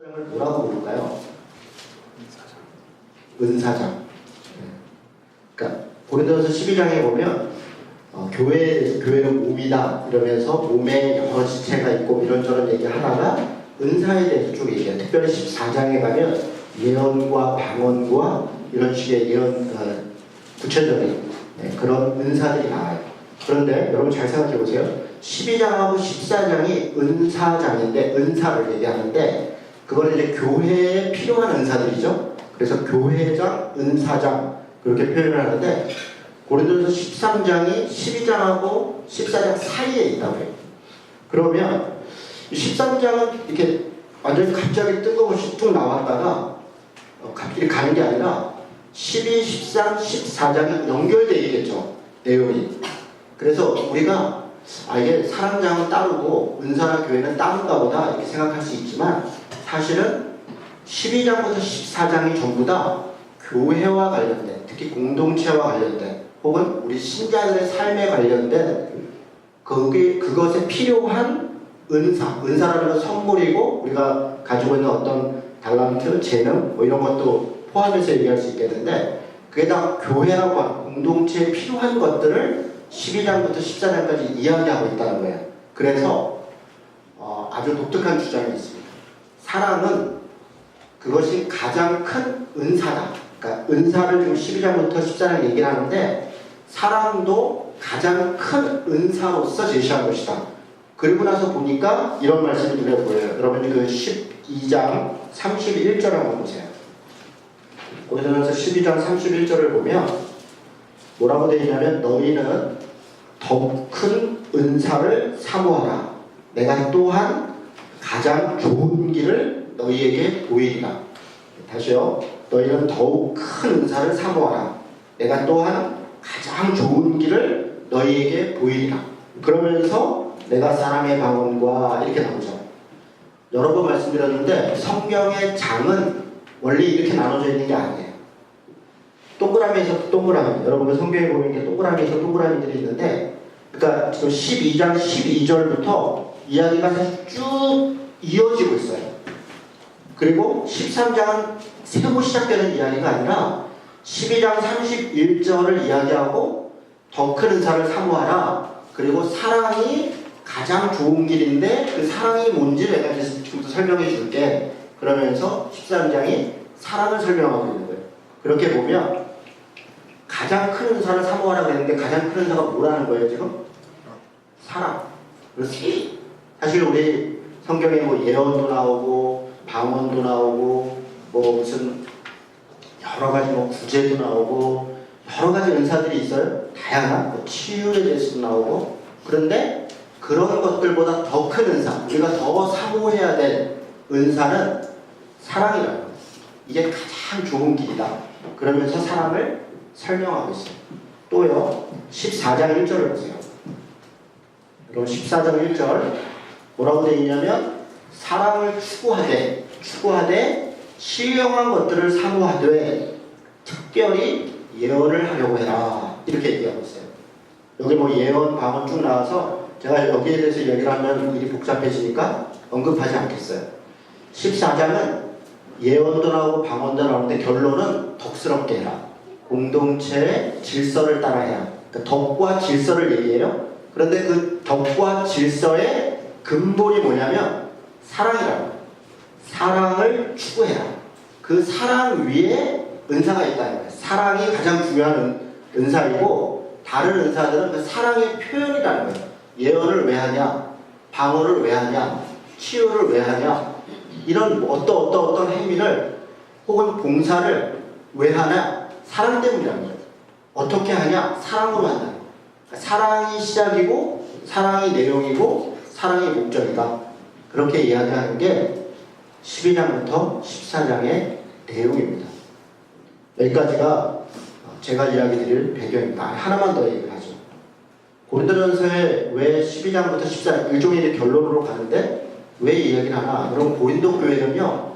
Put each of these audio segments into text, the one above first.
을 뭐라고 부를까요? 은사장. 그러니까 고린도전서 12장에 보면 교회는 몸이다 이러면서 몸에 여러 지체가 있고 이런저런 얘기하다가 은사에 대해서 쭉 얘기해요. 특별히 14장에 가면 예언과 방언과 이런 식의 구체적인 그런 은사들이 나와요. 그런데 여러분 잘 생각해 보세요. 12장하고 14장이 은사장인데 은사를 얘기하는데 그거는 이제 교회에 필요한 은사들이죠. 그래서 교회장, 은사장 그렇게 표현을 하는데 고린도전서 13장이 12장하고 14장 사이에 있다고 해요. 그러면 13장은 이렇게 완전히 갑자기 뜬금없이 뚝 나왔다가 갑자기 가는 게 아니라 12, 13, 14장이 연결되어 있겠죠. 내용이. 그래서 우리가 이게 사랑장은 따르고 은사나 교회는 따른가 보다 이렇게 생각할 수 있지만 사실은 12장부터 14장이 전부 다 교회와 관련된, 특히 공동체와 관련된 혹은 우리 신자들의 삶에 관련된 그것에 필요한 은사라는 건 선물이고 우리가 가지고 있는 어떤 달란트, 재능 뭐 이런 것도 포함해서 얘기할 수 있겠는데 그게 다 교회라고 하는 공동체에 필요한 것들을 12장부터 14장까지 이야기하고 있다는 거예요. 그래서 아주 독특한 주장이 있습니다. 사랑은 그것이 가장 큰 은사다. 그러니까 은사를 지금 12장부터 14장 얘기를 하는데 사랑도 가장 큰 은사로서 제시한 것이다. 그리고 나서 보니까 이런 말씀이 눈에 보여요. 여러분이 그 12장 31절 한번 보세요. 고린도전서 12장 31절을 보면 뭐라고 되어 있냐면 너희는 더 큰 은사를 사모하라. 내가 또한 가장 좋은 길을 너희에게 보이리라. 다시요. 너희는 더욱 큰 은사를 사모하라. 내가 또한 가장 좋은 길을 너희에게 보이리라. 그러면서 내가 사랑의 방언과 이렇게 나오죠. 여러 번 말씀드렸는데 성경의 장은 원래 이렇게 나눠져 있는 게 아니에요. 동그라미에서 동그라미. 여러분 성경에 보면 이렇게 동그라미에서 동그라미들이 있는데 그러니까 지금 12장 12절부터 이야기가 사실 쭉 이어지고 있어요. 그리고 13장은 새로 시작되는 이야기가 아니라 12장 31절을 이야기하고 더 큰 은사를 사모하라. 그리고 사랑이 가장 좋은 길인데 그 사랑이 뭔지 내가 지금부터 설명해 줄게. 그러면서 13장이 사랑을 설명하고 있는 거예요. 그렇게 보면 가장 큰 은사를 사모하라고 했는데 가장 큰 은사가 뭐라는 거예요 지금? 사랑. 그렇지. 사실 우리 성경에 뭐 예언도 나오고 방언도 나오고 뭐 무슨 여러 가지 뭐 구제도 나오고 여러 가지 은사들이 있어요. 다양한 뭐 치유에 대해서도 나오고 그런데 그런 것들보다 더 큰 은사 우리가 더 사모해야 될 은사는 사랑이라는 거예요. 이게 가장 좋은 길이다. 그러면서 사랑을 설명하고 있어요. 또요 14장 1절을 보세요. 그럼 14장 1절 뭐라고 되어 있냐면 사랑을 추구하되 신령한 것들을 사모하되 특별히 예언을 하려고 해라. 이렇게 얘기하고 있어요. 여기 뭐 예언, 방언 쭉 나와서 제가 여기에 대해서 얘기를 하면 일이 복잡해지니까 언급하지 않겠어요. 14장은 예언도 나오고 방언도 나오는데 결론은 덕스럽게 해라. 공동체의 질서를 따라해라. 그러니까 덕과 질서를 얘기해요. 그런데 그 덕과 질서의 근본이 뭐냐면 사랑이라는 거예요. 사랑을 추구해라. 그 사랑 위에 은사가 있다는 거예요. 사랑이 가장 중요한 은사이고 다른 은사들은 그 사랑의 표현이라는 거예요. 예언을 왜 하냐? 방언을 왜 하냐? 치유를 왜 하냐? 이런 어떤 행위를 혹은 봉사를 왜 하냐? 사랑 때문이라는 거예요. 어떻게 하냐? 사랑으로 한다. 그러니까 사랑이 시작이고 사랑이 내용이고 사랑이 목적이다. 그렇게 이야기하는 게 12장부터 14장의 내용입니다. 여기까지가 제가 이야기 드릴 배경입니다. 하나만 더 얘기를 하죠. 고린도전서에 왜 12장부터 14장 일종의 결론으로 가는데 왜 이 얘기를 하나? 여러분 고린도 교회는요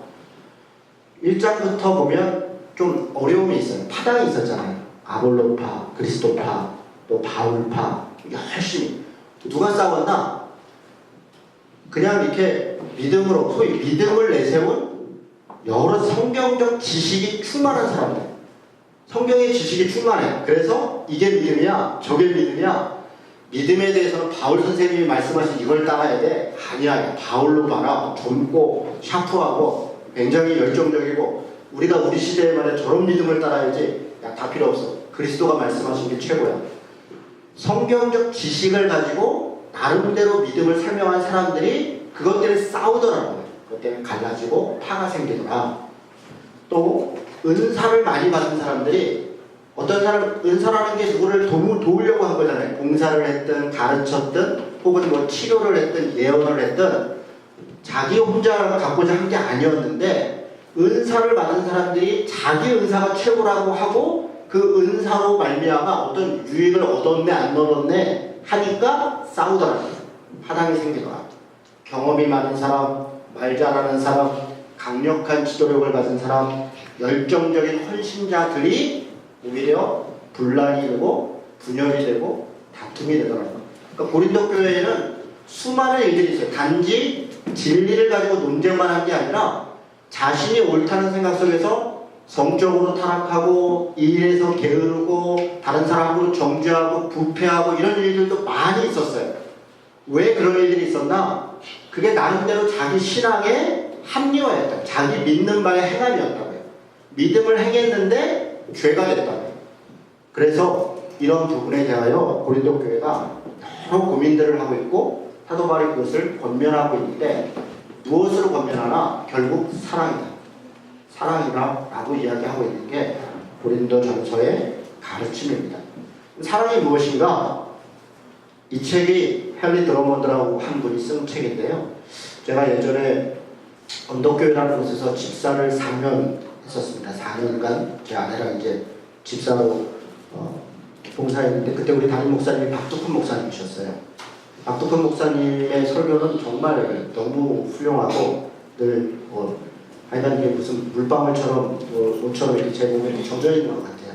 1장부터 보면 좀 어려움이 있어요. 파당이 있었잖아요. 아볼로파, 그리스도파, 또 바울파 열심히 누가 싸웠나? 그냥 이렇게 믿음으로 소위 믿음을 내세운 여러 성경적 지식이 충만한 사람들. 성경의 지식이 충만해. 그래서 이게 믿음이야, 저게 믿음이야. 믿음에 대해서는 바울 선생님이 말씀하신 이걸 따라야 돼. 아니야, 바울로 봐라. 젊고 샤프하고 굉장히 열정적이고 우리가 우리 시대에 말해 저런 믿음을 따라야지. 야, 다 필요 없어. 그리스도가 말씀하신 게 최고야. 성경적 지식을 가지고 나름대로 믿음을 설명한 사람들이 그것 때문에 싸우더라고요. 그것 때문에 갈라지고 파가 생기더라. 또 은사를 많이 받은 사람들이 어떤 사람 은사라는 게 누구를 도우려고 한 거잖아요. 봉사를 했든 가르쳤든 혹은 뭐 치료를 했든 예언을 했든 자기 혼자 갖고자 한 게 아니었는데 은사를 받은 사람들이 자기 은사가 최고라고 하고 그 은사로 말미암아 어떤 유익을 얻었네 안 얻었네 하니까 싸우더라고요. 파당이 생기더라. 경험이 많은 사람, 말 잘하는 사람, 강력한 지도력을 가진 사람, 열정적인 헌신자들이 오히려 분란이 되고 분열이 되고 다툼이 되더라고요. 그러니까 고린도 교회에는 수많은 일들이 있어요. 단지 진리를 가지고 논쟁만 한 게 아니라 자신이 옳다는 생각 속에서 성적으로 타락하고 일에서 게으르고 다른 사람으로 정죄하고 부패하고 이런 일들도 많이 있었어요. 왜 그런 일들이 있었나? 그게 나름대로 자기 신앙의 합리화였다. 자기 믿는 바의 행함이었다고요. 믿음을 행했는데 죄가 됐다고요. 그래서 이런 부분에 대하여 고린도 교회가 여러 고민들을 하고 있고 사도 바울이 그것을 권면하고 있는데 무엇으로 권면하나? 결국 사랑이다. 사랑이라고 이야기하고 있는 게 고린도 전서의 가르침입니다. 사랑이 무엇인가? 이 책이 헨리 드러먼드라고 한 분이 쓴 책인데요. 제가 예전에 언덕교회라는 곳에서 집사를 4년 했었습니다. 4년간 제 아내랑 이제 집사로 봉사했는데 그때 우리 담임 목사님이 박두큰 목사님이셨어요. 박두큰 목사님의 설교는 정말 너무 훌륭하고 늘 하여간 이게 무슨 물방울처럼 옷처럼 이렇게 제 몸에 젖어 있는 것 같아요.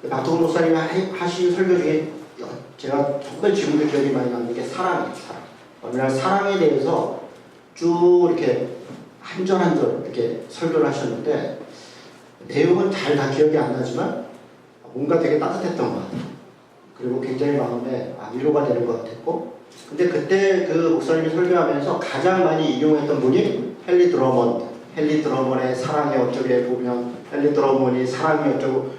박두근 목사님이 하신 설교 중에 제가 정말 지금도 기억이 많이 나는 게 사랑이에요. 사랑. 어느 날 사랑에 대해서 쭉 이렇게 한 절 한 절 이렇게 설교를 하셨는데 내용은 잘 다 기억이 안 나지만 뭔가 되게 따뜻했던 것 같아요. 그리고 굉장히 마음에 위로가 되는 것 같았고 근데 그때 그 목사님이 설교하면서 가장 많이 인용했던 분이 헨리 드러먼드. 헨리 드러먼의 사랑의 어쩌게 보면 헨리 드러먼이 사랑이 어쩌고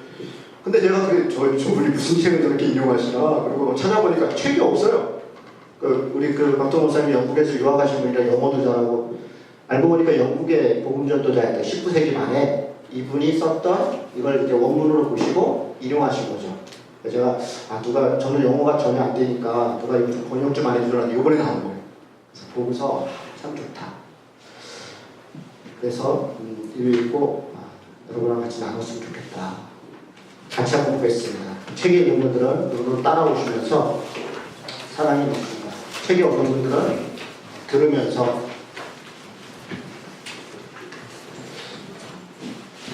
근데 제가 저분이 무슨 책을 저렇게 인용하시나 그리고 찾아보니까 책이 없어요. 우리 박동 목사님이 영국에서 유학하신 분이라 영어도 잘하고 알고 보니까 영국의 복음전도자였던 19세기 말에 이분이 썼던 이걸 이제 원문으로 보시고 인용하신 거죠. 제가 저는 영어가 전혀 안 되니까 누가 이거 좀 번역 좀 안 해주라는데 이번에 나온 거예요. 그래서 보고서 참 좋다. 그래서 이거 읽고 여러분랑 같이 나눴으면 좋겠다. 같이 한번 보겠습니다. 책이 있는 분들은 눈으로 따라오시면서 사랑이 무엇인가. 책이 없는 분들은 들으면서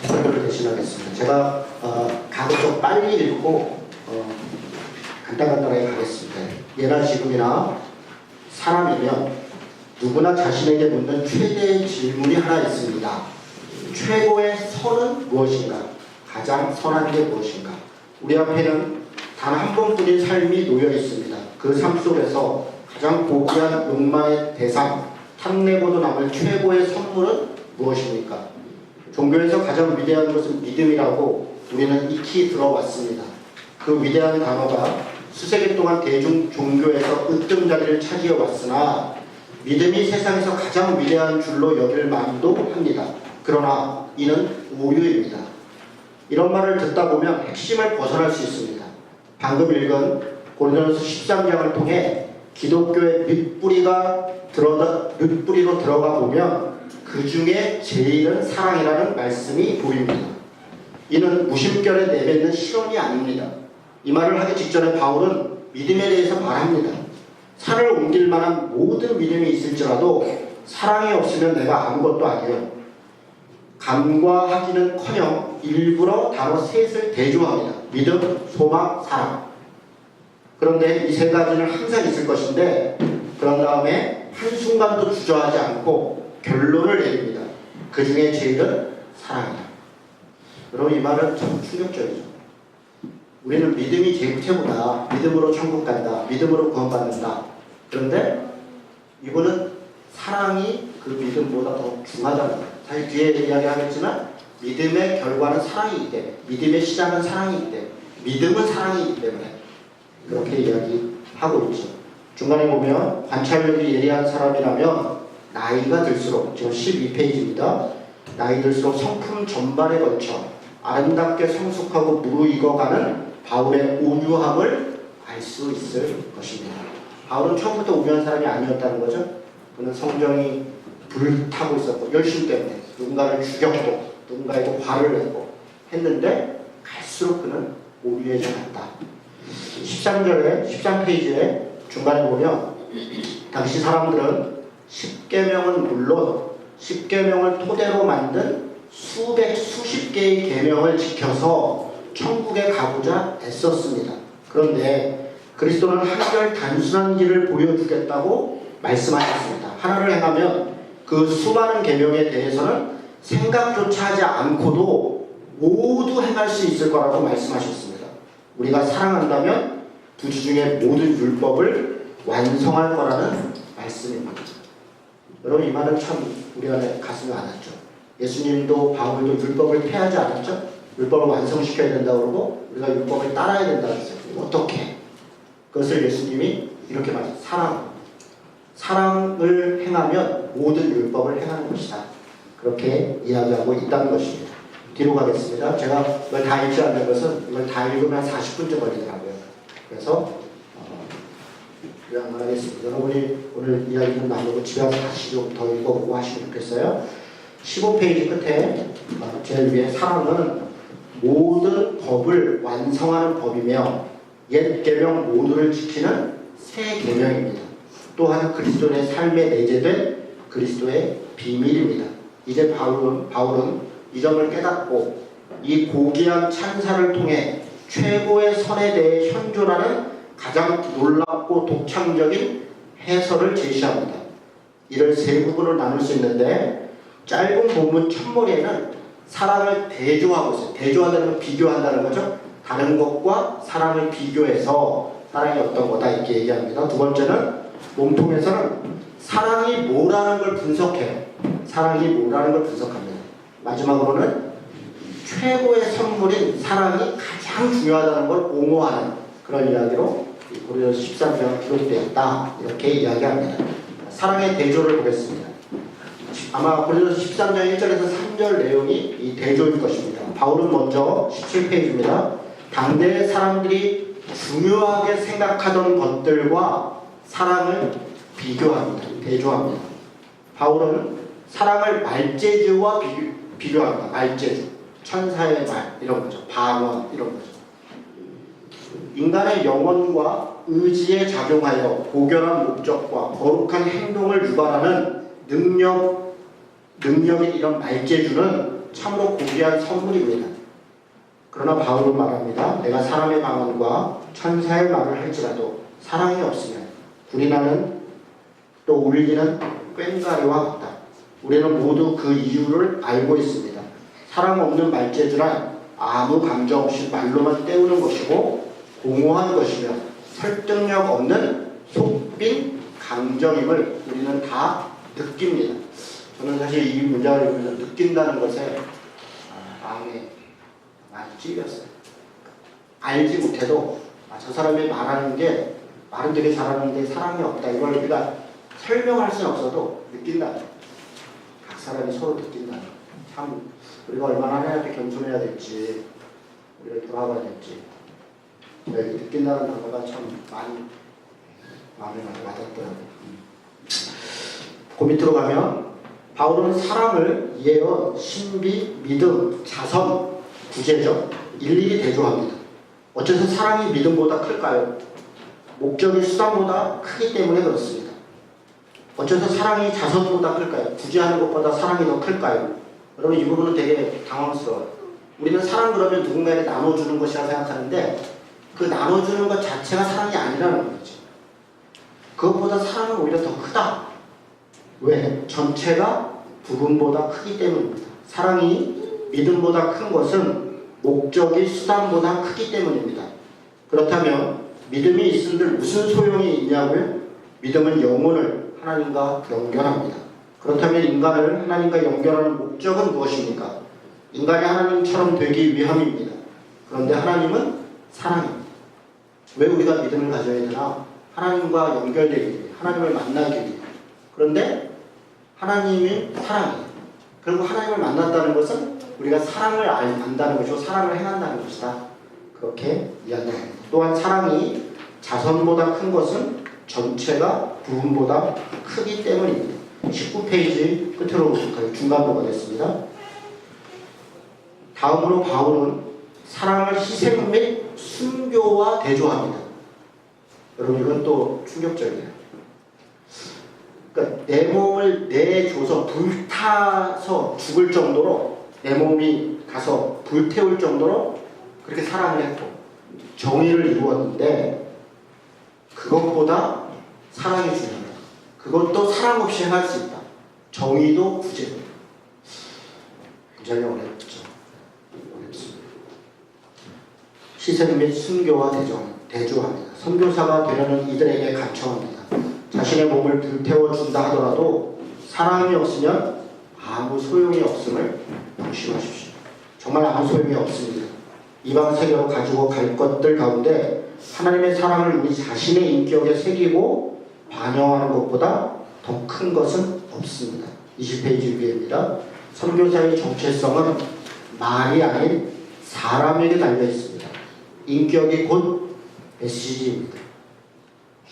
설교를 대신하겠습니다. 제가 가급적 빨리 읽고 간단하게 가겠습니다. 예나 지금이나 사람이면 누구나 자신에게 묻는 최대의 질문이 하나 있습니다. 최고의 선은 무엇인가? 가장 선한 게 무엇인가? 우리 앞에는 단 한 번뿐인 삶이 놓여 있습니다. 그 삶 속에서 가장 고귀한 욕망의 대상, 탐내고도 남을 최고의 선물은 무엇입니까? 종교에서 가장 위대한 것은 믿음이라고 우리는 익히 들어왔습니다. 그 위대한 단어가 수세기 동안 대중 종교에서 으뜸자리를 차지해 왔으나 믿음이 세상에서 가장 위대한 줄로 여길 만도 합니다. 그러나 이는 오류입니다. 이런 말을 듣다 보면 핵심을 벗어날 수 있습니다. 방금 읽은 고린도전서 13장을 통해 기독교의 밑뿌리로 들어가 보면 그 중에 제일은 사랑이라는 말씀이 보입니다. 이는 무심결에 내뱉는 실언이 아닙니다. 이 말을 하기 직전에 바울은 믿음에 대해서 말합니다. 산을 옮길 만한 모든 믿음이 있을지라도 사랑이 없으면 내가 아무것도 아니에요. 간과하기는커녕 일부러 단어 셋을 대조합니다. 믿음, 소망, 사랑. 그런데 이 세 가지는 항상 있을 것인데 그런 다음에 한순간도 주저하지 않고 결론을 내립니다. 그 중에 제일은 사랑이다. 여러분 이 말은 참 충격적이죠. 우리는 믿음이 제일 최고다. 믿음으로 천국 간다. 믿음으로 구원받는다. 그런데 이분은 사랑이 그 믿음보다 더 중하다는 거예요. 사실 뒤에 이야기하겠지만 믿음의 결과는 사랑이기 때문에, 믿음의 시작은 사랑이기 때문에, 믿음은 사랑이기 때문에 그렇게 이야기하고 있죠. 중간에 보면 관찰력이 예리한 사람이라면 나이가 들수록, 지금 12페이지입니다. 나이 들수록 성품 전반에 걸쳐 아름답게 성숙하고 무르익어가는 바울의 온유함을 알 수 있을 것입니다. 바울은 처음부터 온유한 사람이 아니었다는 거죠. 그는 성정이 불타고 있었고 열심 때문에 누군가를 죽였고 누군가에게 화를 내고 했는데 갈수록 그는 온유해져갔다. 13페이지에 중간에 보면 당시 사람들은 10계명은 물론 10계명을 토대로 만든 수십 개의 계명을 지켜서 천국에 가고자 애썼습니다. 그런데 그리스도는 한결 단순한 길을 보여주겠다고 말씀하셨습니다. 하나를 행하면 그 수많은 계명에 대해서는 생각조차 하지 않고도 모두 행할 수 있을 거라고 말씀하셨습니다. 우리가 사랑한다면 부지 중에 모든 율법을 완성할 거라는 말씀입니다. 여러분 이 말은 참 우리 안에 가슴에 와닿죠. 예수님도 바울도 율법을 폐하지 않았죠? 율법을 완성시켜야 된다고 그러고 우리가 율법을 따라야 된다고 했어요. 어떻게? 그것을 예수님이 이렇게 말했어요. 사랑을 행하면 모든 율법을 행하는 것이다. 그렇게 이야기하고 있다는 것입니다. 뒤로 가겠습니다. 제가 이걸 다 읽지 않는 것은 이걸 다 읽으면 40분째 걸리더라고요. 그래서 요약만 하겠습니다. 여러분이 오늘 이야기 좀 나누고 집에 가서 다시 좀 더 읽어보고 하시면 좋겠어요. 15페이지 끝에 제일 위에 사랑은 모든 법을 완성하는 법이며 옛 계명 모두를 지키는 새 계명입니다. 또한 그리스도의 삶에 내재된 그리스도의 비밀입니다. 이제 바울은 이 점을 깨닫고 이 고귀한 찬사를 통해 최고의 선에 대해 현존하는 가장 놀랍고 독창적인 해설을 제시합니다. 이를 세 부분으로 나눌 수 있는데 짧은 본문 첫머리에는 사랑을 대조하고 있어요. 대조한다는 건 비교한다는 거죠. 다른 것과 사랑을 비교해서 사랑이 어떤 거다 이렇게 얘기합니다. 두 번째는 몸통에서는 사랑이 뭐라는 걸 분석해요. 사랑이 뭐라는 걸 분석합니다. 마지막으로는 최고의 선물인 사랑이 가장 중요하다는 걸 옹호하는 그런 이야기로 고린도서 13장 기록되었다 이렇게 이야기합니다. 사랑의 대조를 보겠습니다. 아마 고린도서 13장 1절에서 3절 내용이 이 대조일 것입니다. 바울은 먼저 17페이지입니다. 당대의 사람들이 중요하게 생각하던 것들과 사랑을 비교합니다. 대조합니다. 바울은 사랑을 말재주와 비교합니다. 말재주, 천사의 말 이런 거죠. 방언 이런 거죠. 인간의 영혼과 의지에 작용하여 고결한 목적과 거룩한 행동을 유발하는 능력인 이런 말재주는 참으로 고귀한 선물입니다. 그러나 바울은 말합니다. 내가 사람의 방언과 천사의 말을 할지라도 사랑이 없으면 불이 나는 또 울리는 꽹과리와 같다. 우리는 모두 그 이유를 알고 있습니다. 사랑 없는 말재주란 아무 감정 없이 말로만 때우는 것이고 공허한 것이며 설득력 없는 속빈 감정임을 우리는 다 느낍니다. 저는 사실 이 문장을 읽으면서 느낀다는 것에 마음에 많이 찔렸어요. 알지 못해도 저 사람이 말하는 게 말은 되게 잘하는데 사랑이 없다. 이걸 우리가 설명할 수는 없어도 느낀다. 각 사람이 서로 느낀다. 참 우리가 얼마나 하나님께 겸손해야 될지 우리가 돌아가야 될지 여기 느낀다는 단어가 참 많이 마음에 많이 와닿더라고요. 그 밑으로 가면 바울은 사랑을 예언, 신비, 믿음, 자선, 구제적 일일이 대조합니다. 어째서 사랑이 믿음보다 클까요? 목적이 수단보다 크기 때문에 그렇습니다. 어째서 사랑이 자선보다 클까요? 구제하는 것보다 사랑이 더 클까요? 여러분 이 부분은 되게 당황스러워요. 우리는 사랑 그러면 누군가에게 나눠주는 것이라 생각하는데 그 나눠주는 것 자체가 사랑이 아니라는 거죠. 그것보다 사랑은 오히려 더 크다. 왜? 전체가 부분보다 크기 때문입니다. 사랑이 믿음보다 큰 것은 목적이 수단보다 크기 때문입니다. 그렇다면 믿음이 있은들 무슨 소용이 있냐고요? 믿음은 영혼을 하나님과 연결합니다. 그렇다면 인간을 하나님과 연결하는 목적은 무엇입니까? 인간이 하나님처럼 되기 위함입니다. 그런데 하나님은 사랑입니다. 왜 우리가 믿음을 가져야 되나? 하나님과 연결되기 위해, 하나님을 만나기 위해. 그런데 하나님이 사랑이에요. 결국 하나님을 만났다는 것은 우리가 사랑을 안다는 것이고 사랑을 행한다는 것이다. 그렇게 이야기합니다. 또한 사랑이 자선보다 큰 것은 전체가 부분보다 크기 때문입니다. 19페이지 끝으로 중간부가 됐습니다. 다음으로 바울은 사랑을 희생 및 순교와 대조합니다. 여러분 이건 또 충격적이에요. 그러니까 내 몸을 내줘서 불타서 죽을 정도로 내 몸이 가서 불태울 정도로 그렇게 사랑을 했고 정의를 이루었는데 그것보다 사랑이 중요하다. 그것도 사랑 없이 행할 수 있다. 정의도 구제도. 굉장히 어렵죠. 어렵습니다. 희생 및 순교와 대조합니다. 선교사가 되려는 이들에게 간청합니다. 자신의 몸을 불태워준다 하더라도 사랑이 없으면 아무 소용이 없음을 명심하십시오. 정말 아무 소용이 없습니다. 이방 세계로 가지고 갈 것들 가운데 하나님의 사랑을 우리 자신의 인격에 새기고 반영하는 것보다 더 큰 것은 없습니다. 20페이지 위에입니다. 선교사의 정체성은 말이 아닌 사람에게 달려 있습니다. 인격이 곧 메시지입니다.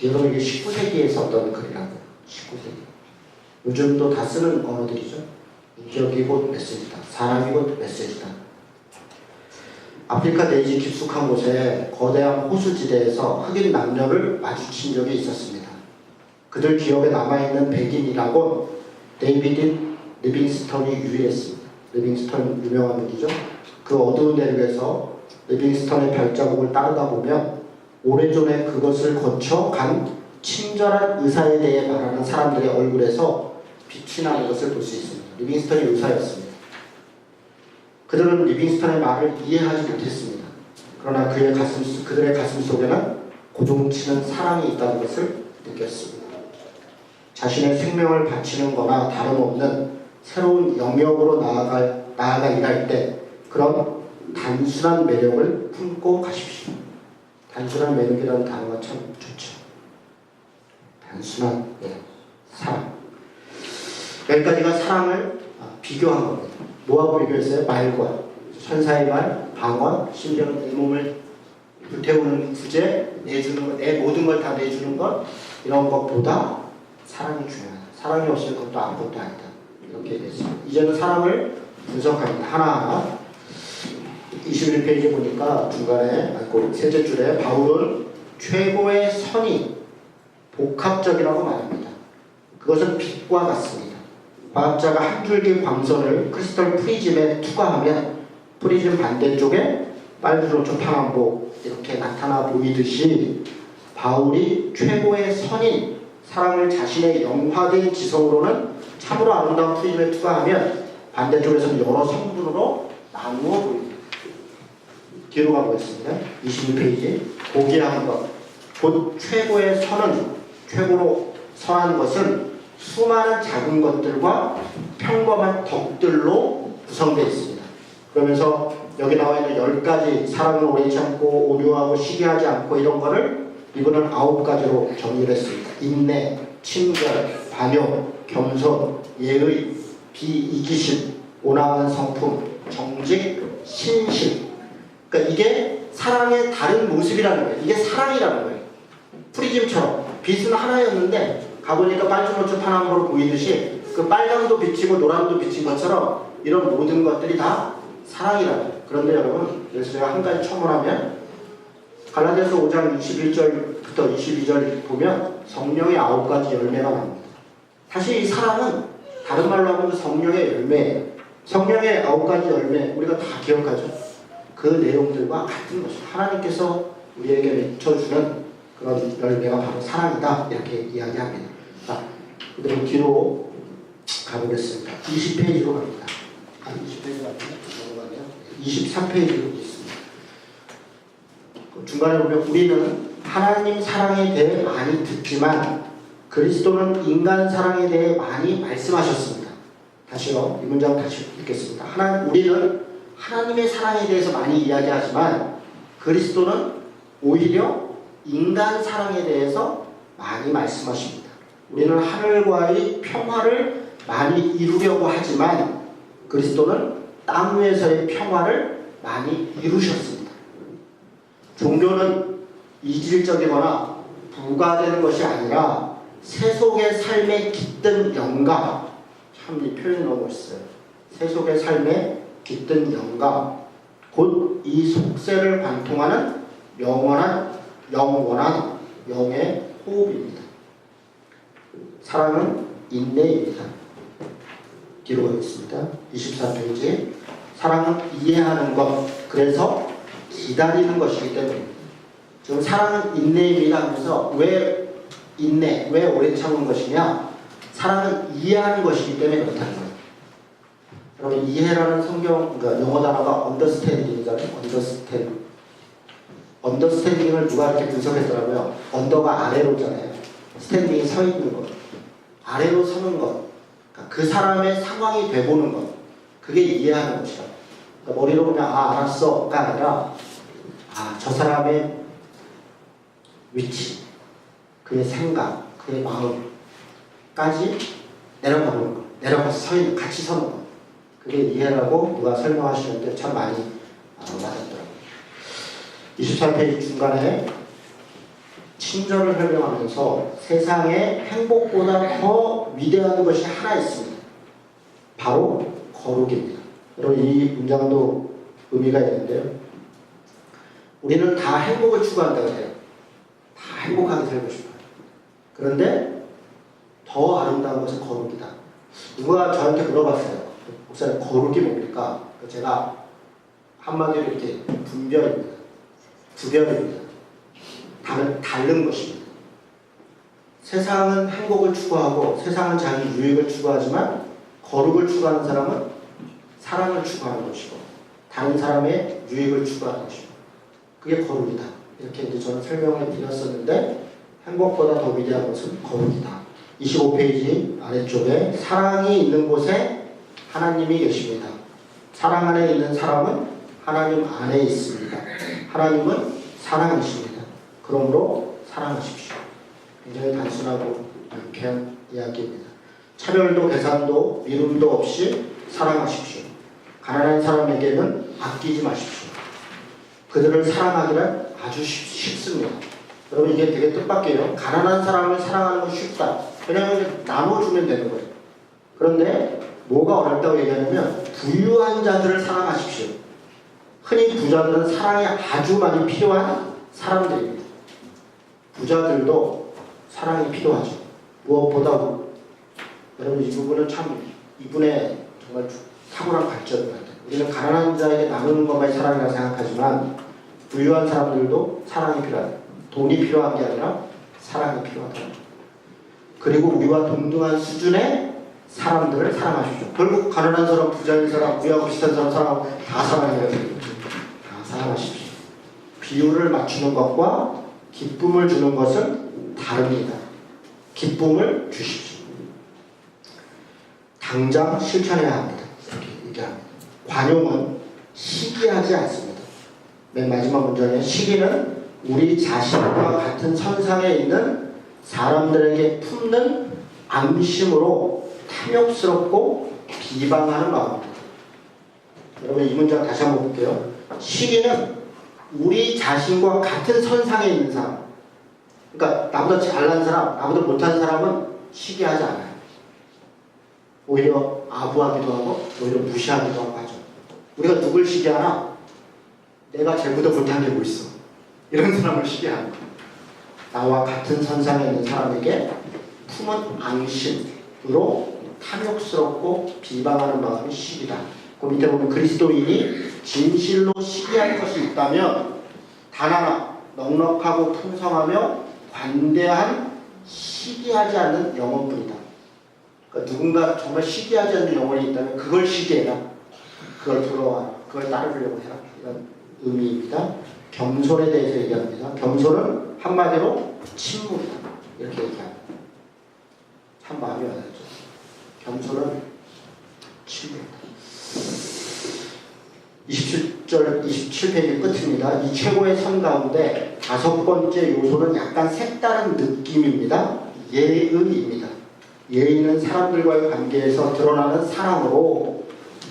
여러분 이게 19세기에 썼던 글이라고요. 19세기. 요즘도 다 쓰는 언어들이죠. 인격이 곧 메시지다. 사람이 곧 메시지다. 아프리카 내지 깊숙한 곳에 거대한 호수지대에서 흑인 남녀를 마주친 적이 있었습니다. 그들 기억에 남아있는 백인이라곤 데이비드 리빙스턴이 유일했습니다. 리빙스턴 유명한 분이죠. 그 어두운 대륙에서 리빙스턴의 발자국을 따르다 보면 오래전에 그것을 거쳐 간 친절한 의사에 대해 말하는 사람들의 얼굴에서 빛이 나는 것을 볼 수 있습니다. 리빙스턴이 의사였습니다. 그들은 리빙스턴의 말을 이해하지 못했습니다. 그러나 그들의 가슴 속에는 고동치는 사랑이 있다는 것을 느꼈습니다. 자신의 생명을 바치는 거나 다름없는 새로운 영역으로 나아가 일할 때 그런 단순한 매력을 품고 가십시오. 단순한 매력이라는 단어가 참 좋죠. 단순한 사랑. 여기까지가 사랑을 비교한 겁니다. 뭐하고 비교했어요? 말과. 천사의 말, 방언, 심지어는 내 몸을 불태우는 구제, 내 모든 걸 다 내주는 것, 이런 것보다 사랑이 중요하다. 사랑이 없으면 그것도 아무것도 아니다. 이렇게 됐습니다. 이제는 사랑을 분석합니다. 하나하나. 21페이지 보니까 중간에, 셋째 줄에 바울은 최고의 선이 복합적이라고 말합니다. 그것은 빛과 같습니다. 과학자가 한 줄기 광선을 크리스털 프리즘에 투과하면 프리즘 반대쪽에 빨주노초 파남보 이렇게 나타나 보이듯이 바울이 최고의 선인 사랑을 자신의 영화된 지성으로는 참으로 아름다운 프리즘에 투과하면 반대쪽에서는 여러 성분으로 나누어 보입니다. 뒤로 가보겠습니다. 22페이지. 고귀한 것. 곧 최고의 선은, 최고로 선한 것은 수많은 작은 것들과 평범한 덕들로 구성되어 있습니다. 그러면서 여기 나와 있는 10가지 사랑을 오래 참고 온유하고 시기하지 않고 이런 거를 이분은 9가지로 정리를 했습니다. 인내, 친절, 반용, 겸손, 예의, 비이기심, 온화한 성품, 정직, 신실. 그러니까 이게 사랑의 다른 모습이라는 거예요. 이게 사랑이라는 거예요. 프리즘처럼 빛은 하나였는데 가보니까 빨주노초 파남보로 보이듯이 그 빨강도 비치고 노랑도 비친 것처럼 이런 모든 것들이 다 사랑이라는 거예요. 그런데 여러분, 그래서 제가 한 가지 첨언하면 갈라디아서 5장 21절부터 22절 보면 성령의 9가지 열매가 나옵니다. 사실 이 사랑은 다른 말로 하면 성령의 열매예요. 성령의 9가지 열매 우리가 다 기억하죠. 그 내용들과 같은 것이죠. 하나님께서 우리에게 맺혀주는 그런 열매가 바로 사랑이다 이렇게 이야기합니다. 자, 그대로 뒤로 가보겠습니다. 20페이지로 갑니다. 20페이지 맞나요? 23페이지로 있습니다. 중간에 보면 우리는 하나님 사랑에 대해 많이 듣지만 그리스도는 인간 사랑에 대해 많이 말씀하셨습니다. 다시요. 이 문장 다시 읽겠습니다. 우리는 하나님의 사랑에 대해서 많이 이야기하지만 그리스도는 오히려 인간 사랑에 대해서 많이 말씀하십니다. 우리는 하늘과의 평화를 많이 이루려고 하지만 그리스도는 땅 위에서의 평화를 많이 이루셨습니다. 종교는 이질적이거나 부과되는 것이 아니라 세속의 삶에 깃든 영감, 참 이 표현이 너무 멋있어요. 세속의 삶에 깃든 영감, 곧 이 속세를 관통하는 영원한 영의 호흡입니다. 사랑은 인내입니다. 뒤로 가겠습니다. 24페이지. 사랑은 이해하는 것, 그래서 기다리는 것이기 때문입니다. 지금 사랑은 인내입니다 하면서 왜 인내, 왜 오래 참은 것이냐? 사랑은 이해하는 것이기 때문에 그렇다는 거예요. 여러분 이해라는 성경, 그러니까 영어 단어가 understanding이잖아요. understanding을 누가 이렇게 분석했더라고요. 언더가 아래로잖아요. 스탠딩이 서 있는 것, 아래로 서는 것, 그러니까 그 사람의 상황이 돼보는 것, 그게 이해하는 것이다. 그러니까 머리로 보면 알았어가 아니라 저 사람의 위치, 그의 생각, 그의 마음까지 내려가는 것, 내려가서 서 있는, 같이 서는 것, 그게 이해라고 누가 설명하시는데 참 많이 맞았더라고요. 24페이지 중간에 친절을 설명하면서 세상에 행복보다 더 위대한 것이 하나 있습니다. 바로 거룩입니다. 여러분 이 문장도 의미가 있는데요. 우리는 다 행복을 추구한다고 해요. 다 행복하게 살고 싶어요. 그런데 더 아름다운 것은 거룩이다. 누가 저한테 물어봤어요. 목사님 거룩이 뭡니까? 제가 한마디로 이렇게 분별입니다. 구별입니다. 다른 것입니다. 세상은 행복을 추구하고 세상은 자기 유익을 추구하지만 거룩을 추구하는 사람은 사랑을 추구하는 것이고 다른 사람의 유익을 추구하는 것이고 그게 거룩이다. 이렇게 이제 저는 설명을 드렸었는데 행복보다 더 위대한 것은 거룩이다. 25페이지 아래쪽에 사랑이 있는 곳에 하나님이 계십니다. 사랑 안에 있는 사람은 하나님 안에 있습니다. 하나님은 사랑이십니다. 그러므로 사랑하십시오. 굉장히 단순하고 유쾌한 이야기입니다. 차별도 계산도 미움도 없이 사랑하십시오. 가난한 사람에게는 아끼지 마십시오. 그들을 사랑하기는 아주 쉽습니다. 여러분 이게 되게 뜻밖이에요. 가난한 사람을 사랑하는 건 쉽다. 왜냐하면 나눠주면 되는 거예요. 그런데 뭐가 어렵다고 얘기하냐면 부유한 자들을 사랑하십시오. 흔히 부자들은 사랑이 아주 많이 필요한 사람들입니다. 부자들도 사랑이 필요하죠. 무엇보다 여러분 이 부분은 참 이분의 정말 탁월한 관점인 것 같아요. 우리는 가난한 자에게 나누는 것만이 사랑이라고 생각하지만 부유한 사람들도 사랑이 필요하다. 돈이 필요한 게 아니라 사랑이 필요하다. 그리고 우리와 동등한 수준의 사람들을 사랑하십시오. 결국 가난한 사람, 부자인 사람, 우리하고 비슷한 사람 사랑하고 다 사랑해야 돼요. 다 사랑하십시오. 비율을 맞추는 것과 기쁨을 주는 것은 다릅니다. 기쁨을 주십시오. 당장 실천해야 합니다. 이렇게 얘기합니다. 관용은 시기하지 않습니다. 맨 마지막 문장에 시기는 우리 자신과 같은 선상에 있는 사람들에게 품는 암심으로 탐욕스럽고 비방하는 마음입니다. 여러분 이 문장 다시 한번 볼게요. 시기는 우리 자신과 같은 선상에 있는 사람, 그러니까 나보다 잘난 사람, 나보다 못한 사람은 시기하지 않아요. 오히려 아부하기도 하고 오히려 무시하기도 하고 하죠. 우리가 누굴 시기하나? 내가 쟤보다 못한 게 뭐 있어. 이런 사람을 시기하는 거예요. 나와 같은 선상에 있는 사람에게 품은 앙심으로 탐욕스럽고 비방하는 마음이 시기다. 그 밑에 보면 그리스도인이 진실로 시기할 것이 있다면 단 하나 넉넉하고 풍성하며 관대한 시기하지 않는 영혼뿐이다. 그러니까 누군가 정말 시기하지 않는 영혼이 있다면 그걸 시기해라. 그걸 부러워하라. 그걸 따르려고 해라. 이런 의미입니다. 겸손에 대해서 얘기합니다. 겸손은 한마디로 침묵이다. 이렇게 얘기합니다. 참 마음이 와닿죠. 겸손은 침묵이다. 27절, 27페이지 끝입니다. 이 최고의 선 가운데 5번째 요소는 약간 색다른 느낌입니다. 예의입니다. 예의는 사람들과의 관계에서 드러나는 사랑으로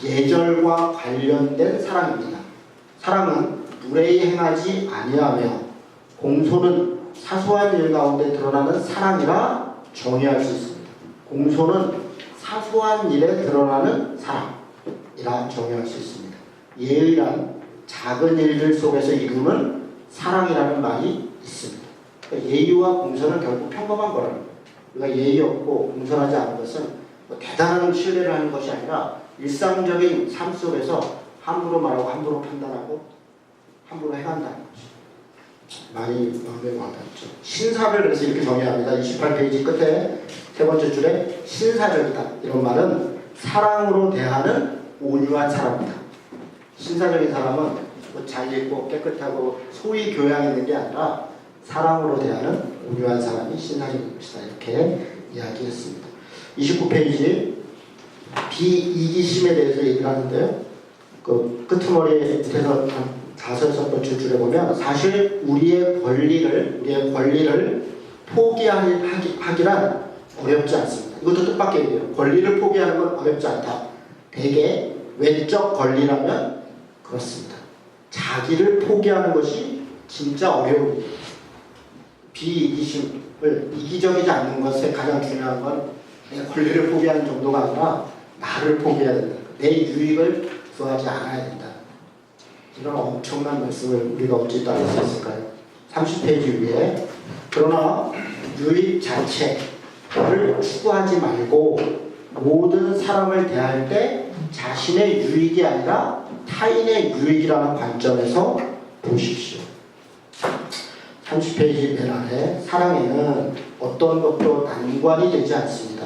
예절과 관련된 사랑입니다. 사랑은 무례히 행하지 아니하며 공소는 사소한 일 가운데 드러나는 사랑이라 정의할 수 있습니다. 공소는 사소한 일에 드러나는 사랑이라 정의할 수 있습니다. 예의란 작은 일들 속에서 이루는 사랑이라는 말이 있습니다. 그러니까 예의와 공소는 결국 평범한 거라는 거예요. 우리가 예의 없고 공손하지 않은 것은 뭐 대단한 신뢰를 하는 것이 아니라 일상적인 삶 속에서 함부로 말하고 함부로 판단하고 함부로 행한다는 거죠. 많이 마음에 와닿죠. 신사를 그래서 이렇게 정의합니다. 28페이지 끝에 세 번째 줄에 신사적이다. 이런 말은 사랑으로 대하는 온유한 사람이다. 신사적인 사람은 뭐 잘 읽고 깨끗하고 소위 교양 있는 게 아니라 사랑으로 대하는 온유한 사람이 신사적인 것이다. 이렇게 이야기했습니다. 29페이지 비이기심에 대해서 얘기를 하는데요. 그 끄트머리에서 5-6번째 줄에 보면 사실 우리의 권리를 포기하기란 어렵지 않습니다. 이것도 뜻밖의 얘기예요. 권리를 포기하는 건 어렵지 않다. 대개 외적 권리라면 그렇습니다. 자기를 포기하는 것이 진짜 어려운 비이기심을 이기적이지 않는 것에 가장 중요한 건 내 권리를 포기하는 정도가 아니라 나를 포기해야 된다. 내 유익을 구하지 않아야 된다. 이런 엄청난 말씀을 우리가 어찌 따를 수 있을까요? 30페이지 위에 그러나 유익 자체를 추구하지 말고 모든 사람을 대할 때 자신의 유익이 아니라 타인의 유익이라는 관점에서 보십시오. 30페이지 맨 아래 사랑에는 어떤 것도 난관이 되지 않습니다.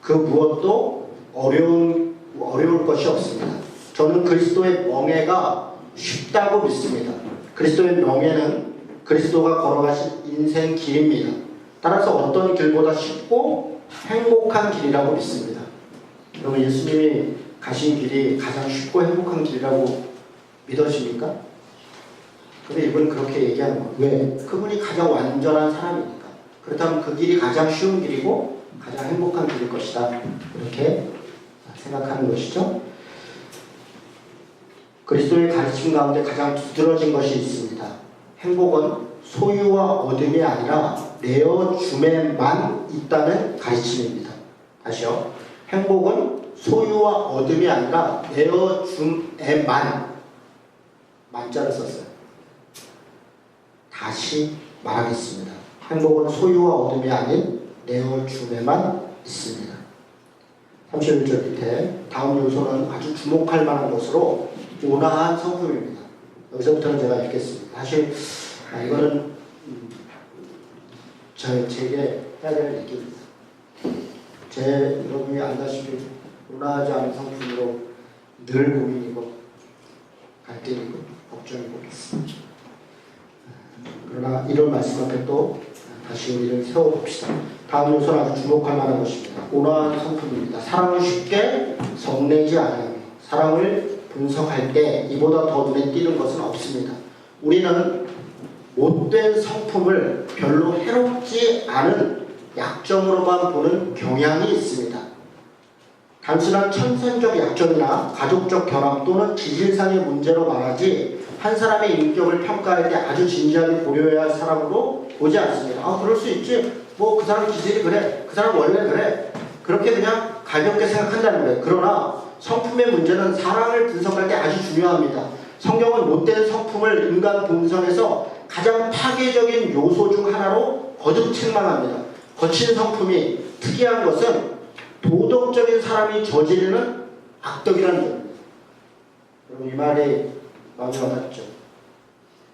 그 무엇도 어려울 것이 없습니다. 저는 그리스도의 멍에가 쉽다고 믿습니다. 그리스도의 명예는 그리스도가 걸어가신 인생 길입니다. 따라서 어떤 길보다 쉽고 행복한 길이라고 믿습니다. 여러분 예수님이 가신 길이 가장 쉽고 행복한 길이라고 믿으십니까? 근데 이분은 그렇게 얘기하는 거예요. 왜? 그분이 가장 완전한 사람이니까. 그렇다면 그 길이 가장 쉬운 길이고 가장 행복한 길일 것이다. 이렇게 생각하는 것이죠. 그리스도의 가르침 가운데 가장 두드러진 것이 있습니다. 행복은 소유와 얻음이 아니라 내어줌에만 있다는 가르침입니다. 다시요. 행복은 소유와 얻음이 아니라 내어줌에만 만자를 썼어요. 다시 말하겠습니다. 행복은 소유와 얻음이 아닌 내어줌에만 있습니다. 31절 밑에 다음 요소는 아주 주목할 만한 것으로 온화한 성품입니다. 여기서부터는 제가 읽겠습니다. 사실 이거는 제게 해야 될 얘기입니다. 여러분이 알다시피 온화하지 않은 성품으로 늘 고민이고 갈등이고 걱정이고 있습니다. 그러나 이런 말씀 앞에 또 다시 우리를 세워봅시다. 다음 요소는 아주 주목할 만한 것입니다. 온화한 성품입니다. 사랑을 쉽게 성내지 않아요. 사랑을 분석할 때 이보다 더 눈에 띄는 것은 없습니다. 우리는 못된 성품을 별로 해롭지 않은 약점으로만 보는 경향이 있습니다. 단순한 천선적 약점이나 가족적 결함 또는 기질상의 문제로 말하지 한 사람의 인격을 평가할 때 아주 진지하게 고려해야 할 사람으로 보지 않습니다. 그럴 수 있지. 뭐 그 사람 기질이 그래. 그 사람 원래 그래. 그렇게 그냥 가볍게 생각한다는 거예요. 그러나 성품의 문제는 사랑을 분석할 때 아주 중요합니다. 성경은 못된 성품을 인간 본성에서 가장 파괴적인 요소 중 하나로 거듭 책망합니다. 거친 성품이 특이한 것은 도덕적인 사람이 저지르는 악덕이라는 겁니다. 여러분 이 말이 마음에 와닿죠?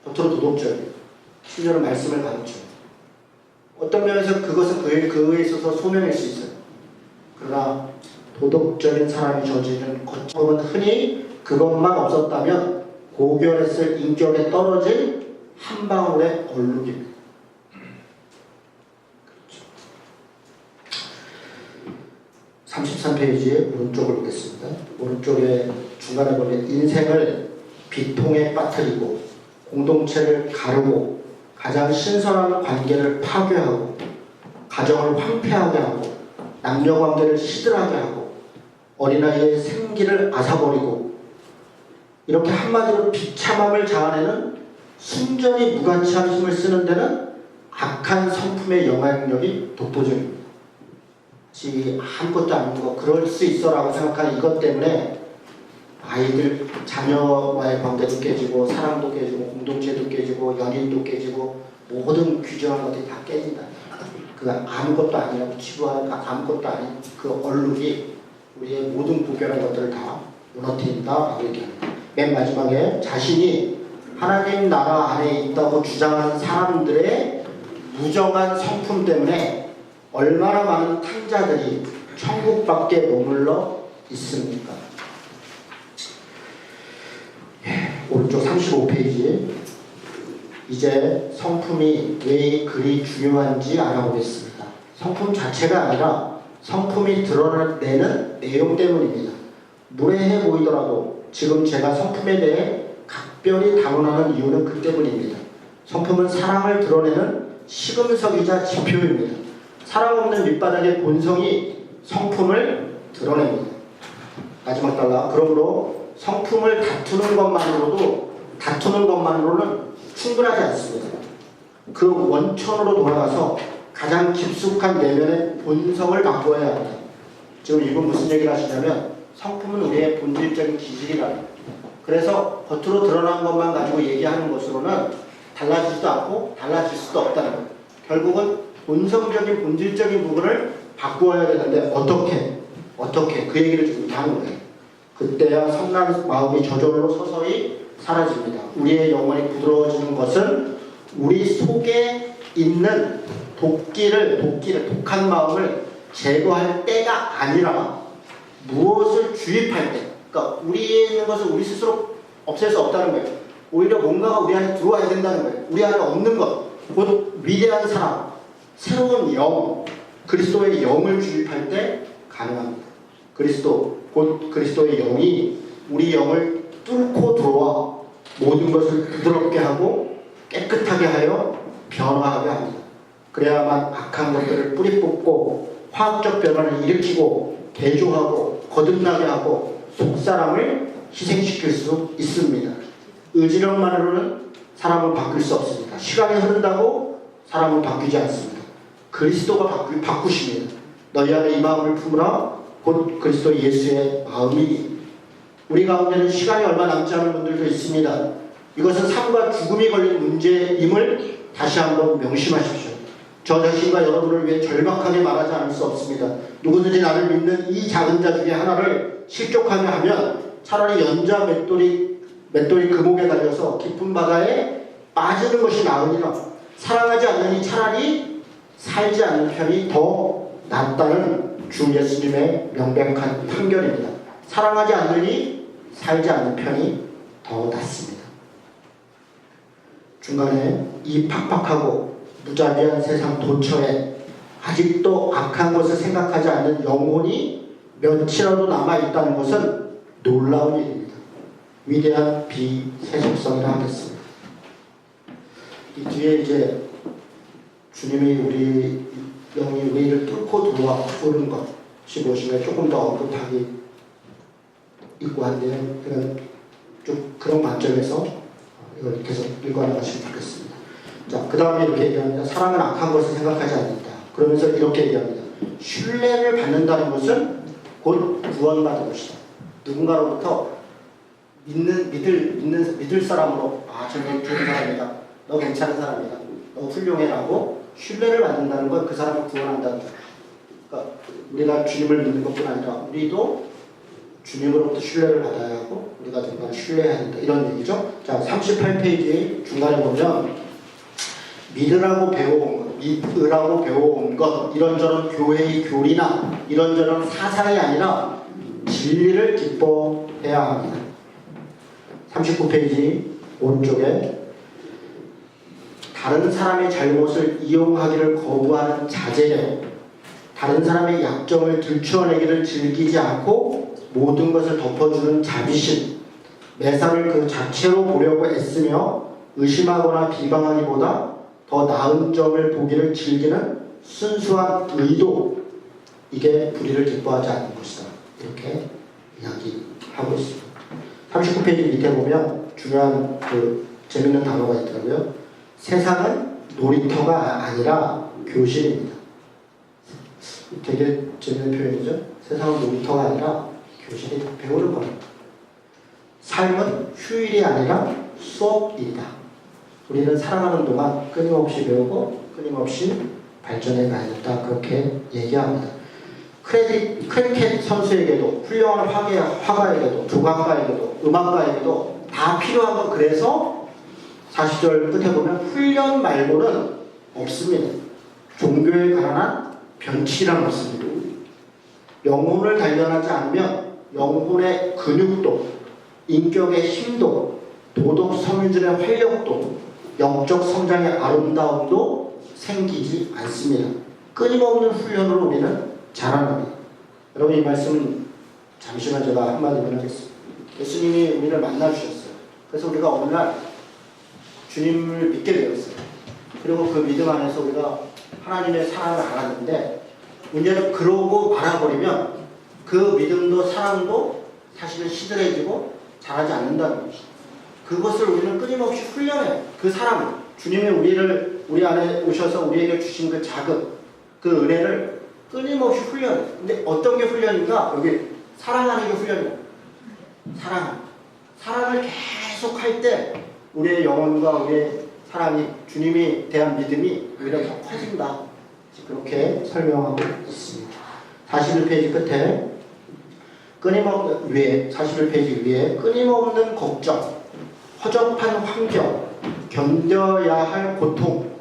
겉으로 도덕적이에요. 심지어는 말씀을 가르쳐요. 어떤 면에서 그것은 그에 있어서 소명일 수 있어요. 그러나 도덕적인 사람이 저지르는 거침은 흔히 그것만 없었다면 고결했을 인격에 떨어진 한 방울의 얼룩입니다. 그렇죠. 33페이지 오른쪽을 보겠습니다. 오른쪽에 중간에 보면 인생을 비통에 빠뜨리고 공동체를 가르고 가장 신선한 관계를 파괴하고 가정을 황폐하게 하고 남녀관계를 시들하게 하고 어린아이의 생기를 앗아버리고 이렇게 한마디로 비참함을 자아내는 순전히 무가치한 힘을 쓰는 데는 악한 성품의 영향력이 독보적입니다. 아무것도 아닌 거 그럴 수 있어라고 생각하는 이것 때문에 아이들 자녀와의 관계도 깨지고 사랑도 깨지고 공동체도 깨지고 연인도 깨지고 모든 규정한 것들이 다 깨진다. 그 아무것도 아니라고 치부하는 아무것도 아닌 그 얼룩이 우리의 모든 고결한 것들을 다 무너뜨린다라고 얘기합니다. 맨 마지막에 자신이 하나님 나라 안에 있다고 주장하는 사람들의 무정한 성품 때문에 얼마나 많은 탕자들이 천국 밖에 머물러 있습니까? 오른쪽 35페이지 이제 성품이 왜 그리 중요한지 알아보겠습니다. 성품 자체가 아니라 성품이 드러내는 내용 때문입니다. 무례해 보이더라도 지금 제가 성품에 대해 각별히 담론하는 이유는 그 때문입니다. 성품은 사랑을 드러내는 시금석이자 지표입니다. 사랑 없는 밑바닥의 본성이 성품을 드러냅니다. 마지막 달라. 그러므로 성품을 다투는 것만으로는 충분하지 않습니다. 그 원천으로 돌아가서 가장 깊숙한 내면의 본성을 바꿔야 합니다. 지금 이분 무슨 얘기를 하시냐면 성품은 우리의 본질적인 기질이라는 거예요. 그래서 겉으로 드러난 것만 가지고 얘기하는 것으로는 달라지지도 않고 달라질 수도 없다는 거예요. 결국은 본성적인 본질적인 부분을 바꾸어야 되는데 어떻게 그 얘기를 지금 하는 거예요. 그때야 선한 마음이 저절로 서서히 사라집니다. 우리의 영혼이 부드러워지는 것은 우리 속에 있는 독한 마음을 제거할 때가 아니라 무엇을 주입할 때, 그러니까 우리에 있는 것을 우리 스스로 없앨 수 없다는 거예요. 오히려 뭔가가 우리 안에 들어와야 된다는 거예요. 우리 안에 없는 것, 곧 위대한 사람, 새로운 영, 그리스도의 영을 주입할 때 가능합니다. 곧 그리스도의 영이 우리 영을 뚫고 들어와 모든 것을 부드럽게 하고 깨끗하게 하여 변화하게 합니다. 그래야만 악한 것들을 뿌리 뽑고 화학적 변화를 일으키고 개조하고 거듭나게 하고 속사람을 희생시킬 수 있습니다. 의지력만으로는 사람을 바꿀 수 없습니다. 시간이 흐른다고 사람은 바뀌지 않습니다. 그리스도가 바꾸십니다. 너희 안에 이 마음을 품으라. 곧 그리스도 예수의 마음이. 우리 가운데는 시간이 얼마 남지 않은 분들도 있습니다. 이것은 삶과 죽음이 걸린 문제임을 다시 한번 명심하십시오. 저 자신과 여러분을 위해 절박하게 말하지 않을 수 없습니다. 누구든지 나를 믿는 이 작은 자 중에 하나를 실족하게 하면 차라리 연자 맷돌이 금옥에 달려서 깊은 바다에 빠지는 것이 나으니라. 사랑하지 않으니 차라리 살지 않는 편이 더 낫다는 주 예수님의 명백한 판결입니다. 사랑하지 않으니 살지 않는 편이 더 낫습니다. 중간에 이 팍팍하고 무자비한 세상 도처에 아직도 악한 것을 생각하지 않는 영혼이 몇이라도 남아있다는 것은 놀라운 일입니다. 위대한 비세속성이라 하겠습니다. 이 뒤에 이제 주님이 우리 영이 우리를 뚫고 들어와 오는 것이 무엇인가 조금 더 언급하기 있고 한데 그런 관점에서 이걸 계속 읽어나가시면 좋겠습니다. 자, 그 다음에 이렇게 얘기합니다. 사랑은 악한 것을 생각하지 않는다. 그러면서 이렇게 얘기합니다. 신뢰를 받는다는 것은 곧 구원받은 것이다. 누군가로부터 믿을 사람으로 저는 좋은 사람이다. 너 괜찮은 사람이다. 너 훌륭해라고 신뢰를 받는다는 건 그 사람을 구원한다는 거예요. 그러니까 우리가 주님을 믿는 것뿐 아니라 우리도 주님으로부터 신뢰를 받아야 하고 우리가 누군가를 신뢰해야 한다. 이런 얘기죠. 자, 38페이지 중간에 보면 믿으라고 배워온 것 이런저런 교회의 교리나 이런저런 사상이 아니라 진리를 기뻐해야 합니다. 39페이지 오른쪽에 다른 사람의 잘못을 이용하기를 거부하는 자제력, 다른 사람의 약점을 들추어내기를 즐기지 않고 모든 것을 덮어주는 자비심, 매사를 그 자체로 보려고 애쓰며 의심하거나 비방하기보다 더 나은 점을 보기를 즐기는 순수한 의도, 이게 불의를 기뻐하지 않는 것이다. 이렇게 이야기하고 있습니다. 39페이지 밑에 보면 중요한 재밌는 단어가 있더라고요. 세상은 놀이터가 아니라 교실입니다. 되게 재밌는 표현이죠. 세상은 놀이터가 아니라 교실이 배우는 겁니다. 삶은 휴일이 아니라 수업이다. 우리는 살아가는 동안 끊임없이 배우고 끊임없이 발전해 가야겠다. 그렇게 얘기합니다. 크리켓 선수에게도 훌륭한 화가에게도 조각가에게도 음악가에게도 다 필요한 건 그래서 40절 끝에 보면 훈련 말고는 없습니다. 종교에 관한 변칙이란 없습니다. 영혼을 단련하지 않으면 영혼의 근육도, 인격의 힘도, 도덕 섬유질의 활력도, 영적 성장의 아름다움도 생기지 않습니다. 끊임없는 훈련으로 우리는 자라납니다. 여러분, 이 말씀은 잠시만 제가 한마디만 하겠습니다. 예수님이 우리를 만나주셨어요. 그래서 우리가 어느 날 주님을 믿게 되었어요. 그리고 그 믿음 안에서 우리가 하나님의 사랑을 알았는데, 문제는 그러고 말아버리면 그 믿음도 사랑도 사실은 시들해지고 자라지 않는다는 것이죠. 그것을 우리는 끊임없이 훈련해요. 그 사랑을, 주님이 우리 안에 오셔서 우리에게 주신 그 자극, 그 은혜를 끊임없이 훈련해요. 근데 어떤 게 훈련인가? 여기 사랑하는 게 훈련이에요. 사랑을 계속 할 때 우리의 영혼과 우리의 사랑이, 주님이 대한 믿음이 오히려 더 커진다. 그렇게 설명하고 있습니다. 41페이지 끝에 41페이지 위에 끊임없는 걱정, 허접한 환경, 견뎌야 할 고통,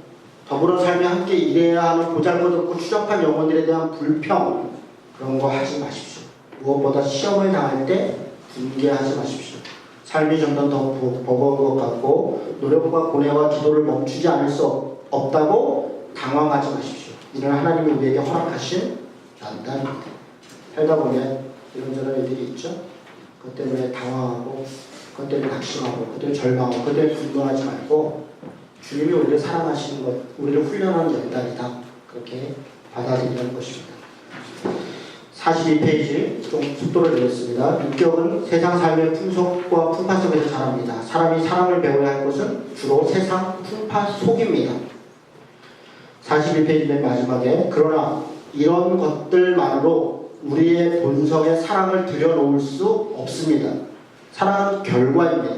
더불어 삶에 함께 일해야 하는 보잘것없고 추잡한 영혼들에 대한 불평, 그런 거 하지 마십시오. 무엇보다 시험을 당할 때 분개하지 마십시오. 삶이 점점 더 버거운 것 같고 노력과 고뇌와 기도를 멈추지 않을 수 없다고 당황하지 마십시오. 이는 하나님이 우리에게 허락하신 연단입니다. 살다 보면 이런저런 일들이 있죠. 그것 때문에 당황하고, 그것 때문에 낙심하고, 그것 때문에 절망하고, 그것 때문에 분노하지 말고 주님이 우리를 사랑하시는 것, 우리를 훈련하는 연단이다. 그렇게 받아들이는 것입니다. 42페이지 좀 속도를 내겠습니다. 인격은 세상 삶의 풍속과 풍파 속에서 자랍니다. 사람이 사랑을 배워야 할 것은 주로 세상 풍파 속입니다. 41페이지 맨 마지막에 그러나 이런 것들만으로 우리의 본성의 사랑을 들여놓을 수 없습니다. 사랑은 결과입니다.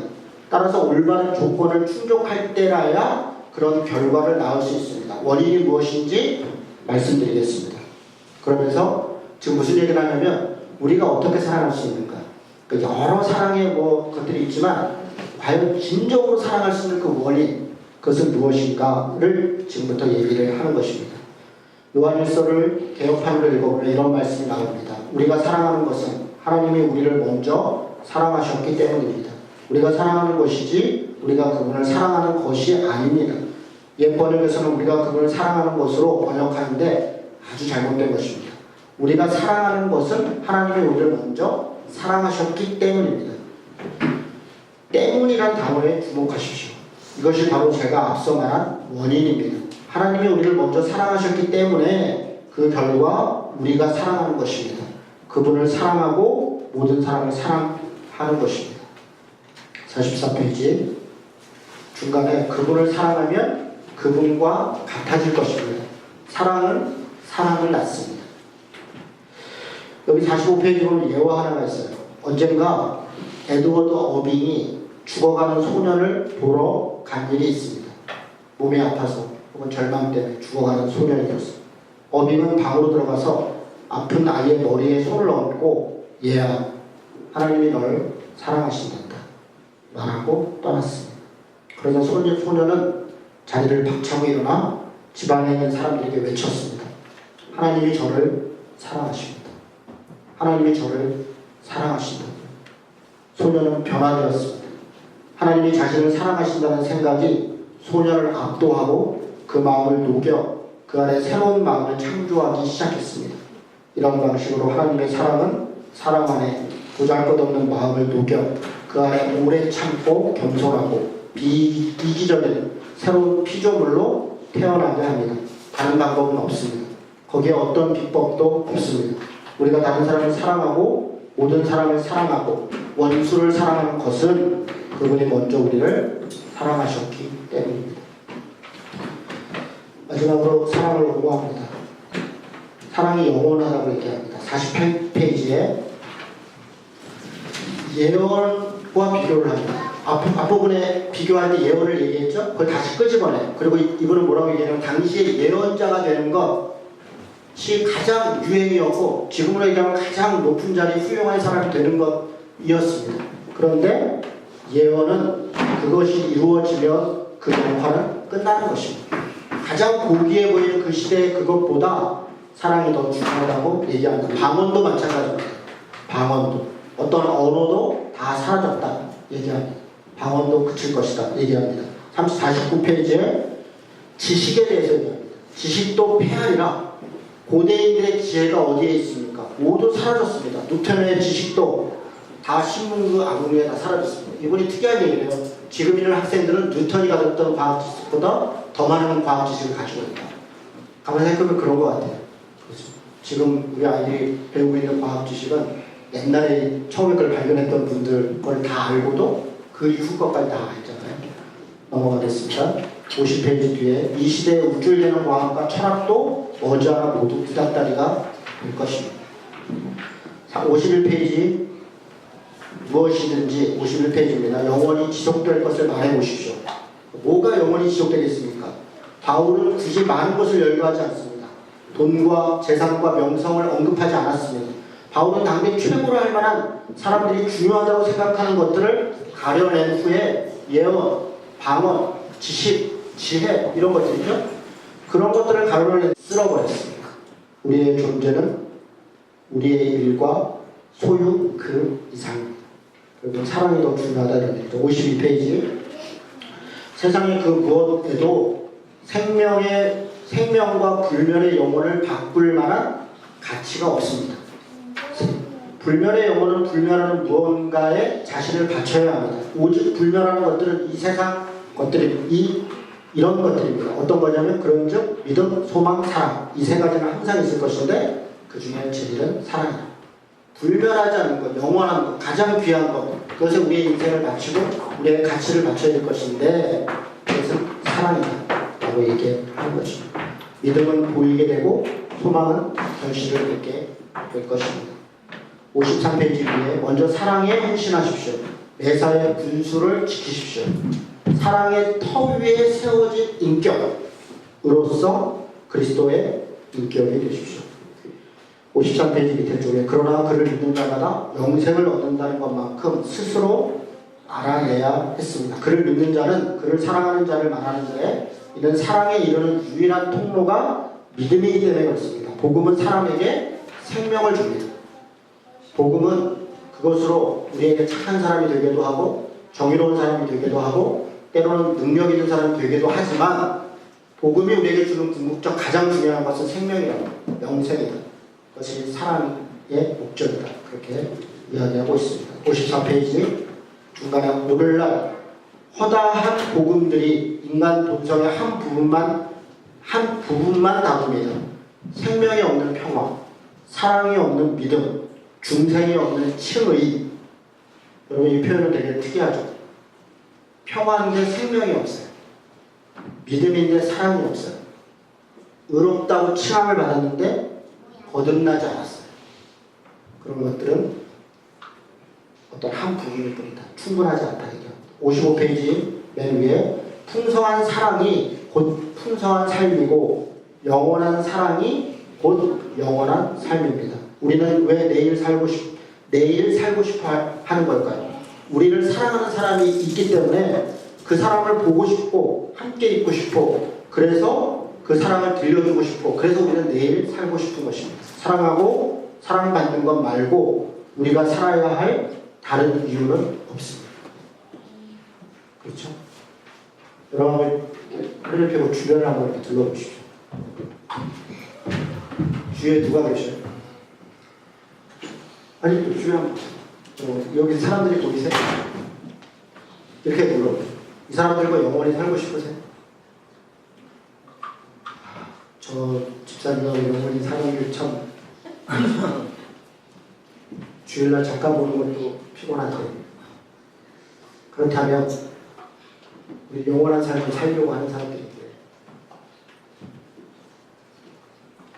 따라서 올바른 조건을 충족할 때라야 그런 결과를 낳을 수 있습니다. 원인이 무엇인지 말씀드리겠습니다. 그러면서 지금 무슨 얘기를 하냐면 우리가 어떻게 사랑할 수 있는가, 여러 사랑의 것들이 있지만 과연 진정으로 사랑할 수 있는 그 원인, 그것은 무엇인가를 지금부터 얘기를 하는 것입니다. 요한일서를 개역판으로 읽어보면 이런 말씀이 나옵니다. 우리가 사랑하는 것은 하나님이 우리를 먼저 사랑하셨기 때문입니다. 우리가 사랑하는 것이지 우리가 그분을 사랑하는 것이 아닙니다. 옛 번역에서는 우리가 그분을 사랑하는 것으로 번역하는데 아주 잘못된 것입니다. 우리가 사랑하는 것은 하나님이 우리를 먼저 사랑하셨기 때문입니다. 때문이란 단어에 주목하십시오. 이것이 바로 제가 앞서 말한 원인입니다. 하나님이 우리를 먼저 사랑하셨기 때문에 그 결과 우리가 사랑하는 것입니다. 그분을 사랑하고 모든 사람을 사랑하는 것입니다. 44페이지 중간에 그분을 사랑하면 그분과 같아질 것입니다. 사랑은 사랑을 낳습니다. 여기 45페이지 보면 예화 하나가 있어요. 언젠가 에드워드 어빙이 죽어가는 소년을 보러 간 일이 있습니다. 몸이 아파서 혹은 절망 때문에 죽어가는 소년이었어요. 어빙은 방으로 들어가서 아픈 아이의 머리에 손을 얹고 얘야, 하나님이 널 사랑하신단다 말하고 떠났습니다. 그러자 소년은 자리를 박차고 일어나 집안에 있는 사람들에게 외쳤습니다. 하나님이 저를 사랑하십니다. 하나님이 저를 사랑하신다. 소년은 변화되었습니다. 하나님이 자신을 사랑하신다는 생각이 소년을 압도하고 그 마음을 녹여 그 안에 새로운 마음을 창조하기 시작했습니다. 이런 방식으로 하나님의 사랑은 사랑 안에 보잘것없는 마음을 녹여 그 안에 오래 참고 겸손하고 이기적인 새로운 피조물로 태어나게 합니다. 다른 방법은 없습니다. 거기에 어떤 비법도 없습니다. 우리가 다른 사람을 사랑하고 모든 사람을 사랑하고 원수를 사랑하는 것은 그분이 먼저 우리를 사랑하셨기 때문입니다. 마지막으로 사랑을 옹호합니다. 사랑이 영원하다고 얘기합니다. 48페이지에 예언과 비교를 합니다. 앞부분에 비교할 때 예언을 얘기했죠? 그걸 다시 끄집어내. 그리고 이분은 뭐라고 얘기하냐면 당시에 예언자가 되는 것이 가장 유행이었고 지금으로 얘기하면 가장 높은 자리 훌륭한 사람이 되는 것이었습니다. 그런데 예언은 그것이 이루어지면 그 영화는 끝나는 것입니다. 가장 고귀해 보이는 그 시대의 그것보다 사랑이 더 중요하다고 얘기합니다. 방언도 마찬가지입니다. 방언도 어떤 언어도 다 사라졌다 얘기합니다. 방언도 그칠 것이다 얘기합니다. 49페이지에 지식에 대해서 얘기합니다. 지식도 폐하리라. 고대인들의 지혜가 어디에 있습니까? 모두 사라졌습니다. 뉴턴의 지식도 다 신문그 암흑리에 다 사라졌습니다. 이분이 특이한 얘기예요. 지금 있는 학생들은 뉴턴이 가졌던 과학 지식보다 더 많은 과학 지식을 가지고 있다. 가만히 생각해보면 그런 것 같아요. 지금 우리 아이들이 배우고 있는 과학 지식은 옛날에 처음에 그걸 발견했던 분들 걸 다 알고도 그 이후 것까지 다 알잖아요. 넘어가겠습니다. 50페이지 뒤에 이 시대에 우쭐대는 과학과 철학도 머지않아 모두 구닥다리가 될 것입니다. 51페이지 무엇이든지 51페이지입니다. 영원히 지속될 것을 말해보십시오. 뭐가 영원히 지속되겠습니까? 바울은 굳이 많은 것을 열거하지 않습니다. 돈과 재산과 명성을 언급하지 않았습니다. 바울은 당대 최고로 할 만한 사람들이 중요하다고 생각하는 것들을 가려낸 후에 예언, 방언, 지식, 지혜 이런 것들이죠. 그런 것들을 가려내 쓸어버렸습니다. 우리의 존재는 우리의 일과 소유 그 이상입니다. 그리고 사랑이 더 중요하다 이런 얘기죠. 52페이지 세상의 그 무엇에도 생명과 불멸의 영혼을 바꿀 만한 가치가 없습니다. 불멸의 영혼은 불멸하는 무언가에 자신을 바쳐야 합니다. 오직 불멸하는 것들은 이 세상 것들이 이런 것들입니다. 어떤 거냐면 그런즉 믿음, 소망, 사랑 이 세 가지는 항상 있을 것인데 그 중에 제일은 사랑이다. 불멸하지 않는 것, 영원한 것, 가장 귀한 것 그것에 우리의 인생을 바치고 우리의 가치를 바쳐야 될 것인데 그것은 사랑이다 라고 얘기하는 것입니다. 믿음은 보이게 되고 소망은 결실을 맺게 될 것입니다. 53페이지 위에 먼저 사랑에 헌신하십시오. 매사의 분수를 지키십시오. 사랑의 터 위에 세워진 인격으로서 그리스도의 인격이 되십시오. 53페이지 밑에 쪽에 그러나 그를 믿는 자마다 영생을 얻는다는 것만큼 스스로 알아내야 했습니다. 그를 믿는 자는 그를 사랑하는 자를 말하는데 이는 사랑에 이르는 유일한 통로가 믿음이기 때문에 그렇습니다. 복음은 사람에게 생명을 줍니다. 복음은 그것으로 우리에게 착한 사람이 되기도 하고 정의로운 사람이 되기도 하고 때로는 능력 있는 사람이 되기도 하지만 복음이 우리에게 주는 궁극적 가장 중요한 것은 생명이라고 영생이다. 그것이 사랑의 목적이다. 그렇게 이야기하고 있습니다. 54페이지 중간에 오늘날 허다한 복음들이 인간 본성의 한 부분만 다룹니다. 생명이 없는 평화, 사랑이 없는 믿음, 중생이 없는 칭의. 여러분 이 표현은 되게 특이하죠. 평화인데 생명이 없어요. 믿음인데 사랑이 없어요. 의롭다고 칭함을 받았는데 거듭나지 않았어요. 그런 것들은 어떤 한 부분일 뿐이다. 충분하지 않다 얘기합니다. 55페이지 맨 위에 풍성한 사랑이 곧 풍성한 삶이고 영원한 사랑이 곧 영원한 삶입니다. 우리는 왜 내일 살고 싶어 하는 걸까요? 우리를 사랑하는 사람이 있기 때문에 그 사람을 보고 싶고 함께 있고 싶고 그래서 그 사랑을 들려주고 싶고 그래서 우리는 내일 살고 싶은 것입니다. 사랑하고 사랑받는 것 말고 우리가 살아야 할 다른 이유는 없습니다. 그렇죠? 여러분 허리를 펴고 주변을 한번 이렇게 둘러보십시오. 주위에 누가 계셔요? 아니 또 주변 한번 여기 사람들이 보이세요? 이렇게 물어보세요. 이 사람들과 영원히 살고 싶으세요? 저 집사님과 영원히 사는 게 참 주일날 잠깐 보는 것도 피곤한데 그렇다면 우리 영원한 삶을 살려고 하는 사람들인데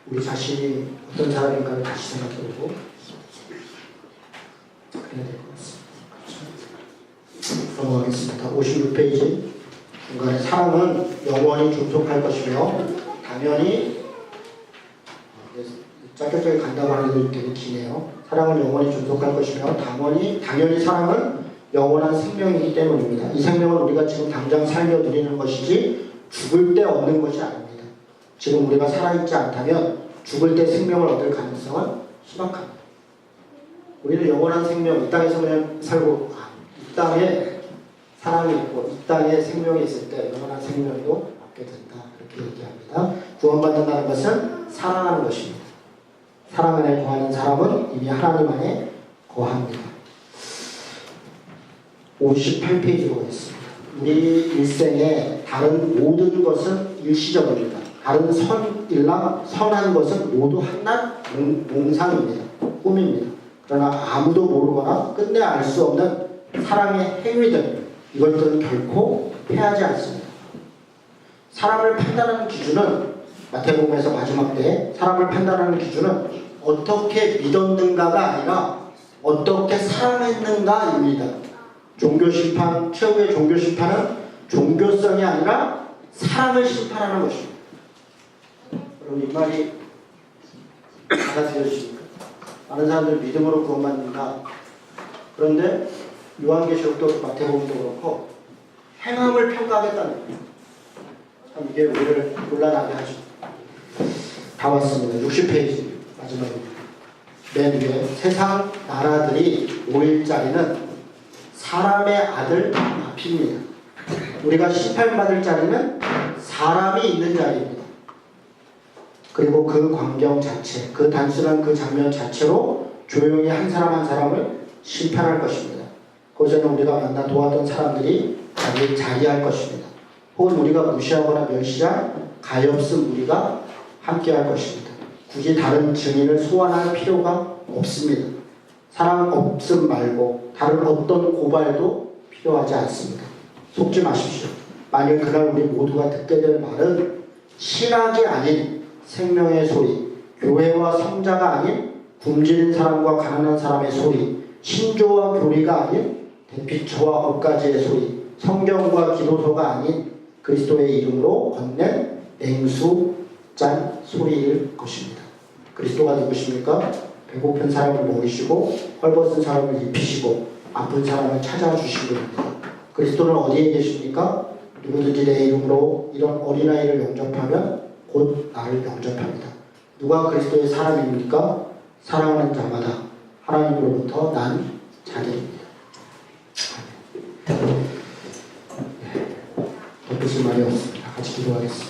우리 자신이 어떤 사람인가를 다시 생각해보고 그래야 될 것 같습니다. 넘어가겠습니다. 56페이지 중간에 사랑은 영원히 존속할 것이며 당연히 짧게 간다고 하는 게 되게 기네요. 사랑은 영원히 존속할 것이며 당연히 사랑은 영원한 생명이기 때문입니다. 이 생명은 우리가 지금 당장 살며 누리는 것이지 죽을 때 얻는 것이 아닙니다. 지금 우리가 살아있지 않다면 죽을 때 생명을 얻을 가능성은 희박합니다. 우리는 영원한 생명, 이 땅에서 그냥 살고 이 땅에 사랑이 있고 이 땅에 생명이 있을 때 영원한 생명도 얻게 된다. 이렇게 얘기합니다. 구원받는다는 것은 사랑하는 것입니다. 사랑 안에 거하는 사람은 이미 하나님 안에 거합니다. 58페이지로 가겠습니다. 우리 일생에 다른 모든 것은 일시적입니다. 다른 선한 것은 모두 한낱 몽상입니다. 꿈입니다. 그러나 아무도 모르거나 끝내 알 수 없는 사랑의 행위들, 이것들은 결코 패하지 않습니다. 사람을 판단하는 기준은 마태복음에서 마지막 때에 사람을 판단하는 기준은 어떻게 믿었는가가 아니라 어떻게 사랑했는가입니다. 종교심판, 최후의 종교심판은 종교성이 아니라 사랑을 심판하는 것입니다. 여러분 이 말이 받아들여지십니까? 많은 사람들 믿음으로 구원받는다. 그런데 요한계시록도 마태복음도 그렇고 행함을 평가하겠다는 거예요. 참 이게 우리를 곤란하게 하죠. 다 왔습니다. 60페이지 마지막입니다. 맨 위에 세상 나라들이 모일 자리는 사람의 아들 앞입니다. 우리가 심판받을 자리는 사람이 있는 자리입니다. 그리고 그 광경 자체, 그 단순한 그 장면 자체로 조용히 한 사람 한 사람을 심판할 것입니다. 그곳에는 우리가 만나 도왔던 사람들이 자리할 것입니다. 혹은 우리가 무시하거나 멸시한 가엾은 우리가 함께할 것입니다. 굳이 다른 증인을 소환할 필요가 없습니다. 사랑 없음 말고 다른 어떤 고발도 필요하지 않습니다. 속지 마십시오. 만일 그날 우리 모두가 듣게 될 말은 신학이 아닌 생명의 소리, 교회와 성자가 아닌 굶주린 사람과 가난한 사람의 소리, 신조와 교리가 아닌 대피처와 옷가지의 소리, 성경과 기도서가 아닌 그리스도의 이름으로 건넨 냉수 짠 소리일 것입니다. 그리스도가 누구십니까? 배고픈 사람을 먹이시고 헐벗은 사람을 입히시고 아픈 사람을 찾아주신 분입니다. 그리스도는 어디에 계십니까? 누구든지 내 이름으로 이런 어린아이를 영접하면 곧 나를 영접합니다. 누가 그리스도의 사람입니까? 사랑하는 자마다 하나님으로부터 난 자들입니다. 덧붙일 말이 없습니다. 같이 기도하겠습니다.